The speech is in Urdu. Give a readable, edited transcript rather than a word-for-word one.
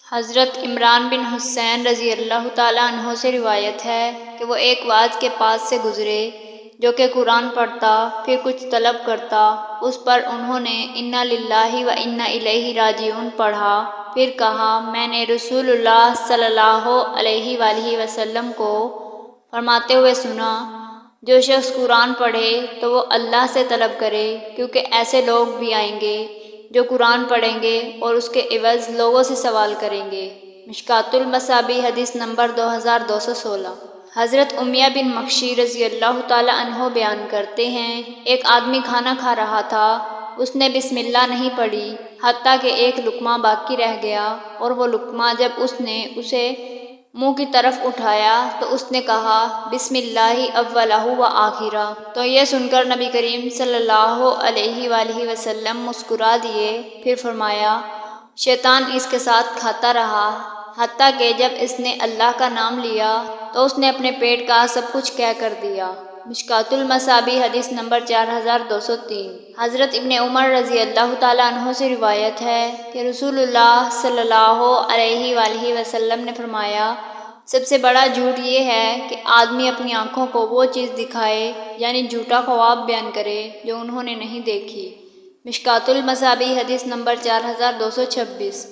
حضرت عمران بن حسین رضی اللہ تعالیٰ عنہ سے روایت ہے کہ وہ ایک واعظ کے پاس سے گزرے جو کہ قرآن پڑھتا پھر کچھ طلب کرتا۔ اس پر انہوں نے انا للہ و انا الیہ راجعون پڑھا، پھر کہا میں نے رسول اللہ صلی اللہ علیہ وآلہ وسلم کو فرماتے ہوئے سنا، جو شخص قرآن پڑھے تو وہ اللہ سے طلب کرے، کیونکہ ایسے لوگ بھی آئیں گے جو قرآن پڑھیں گے اور اس کے عوض لوگوں سے سوال کریں گے۔ مشکوٰۃ المصابیح حدیث نمبر 2216۔ حضرت امیہ بن مخشی رضی اللہ تعالیٰ عنہ بیان کرتے ہیں، ایک آدمی کھانا کھا رہا تھا، اس نے بسم اللہ نہیں پڑھی حتیٰ کہ ایک لقمہ باقی رہ گیا، اور وہ لقمہ جب اس نے اسے منہ کی طرف اٹھایا تو اس نے کہا بسم اللہ اولہ و آخرہ۔ تو یہ سن کر نبی کریم صلی اللہ علیہ وآلہ وسلم مسکرا دیے، پھر فرمایا شیطان اس کے ساتھ کھاتا رہا حتیٰ کہ جب اس نے اللہ کا نام لیا تو اس نے اپنے پیٹ کا سب کچھ کہہ کر دیا۔ مشکوٰۃ المصابیح حدیث نمبر 4203۔ حضرت ابن عمر رضی اللہ تعالیٰ عنہ سے روایت ہے کہ رسول اللہ صلی اللہ علیہ وآلہ وسلم نے فرمایا، سب سے بڑا جھوٹ یہ ہے کہ آدمی اپنی آنکھوں کو وہ چیز دکھائے، یعنی جھوٹا خواب بیان کرے جو انہوں نے نہیں دیکھی۔ مشکوٰۃ المصابیح حدیث نمبر 4226۔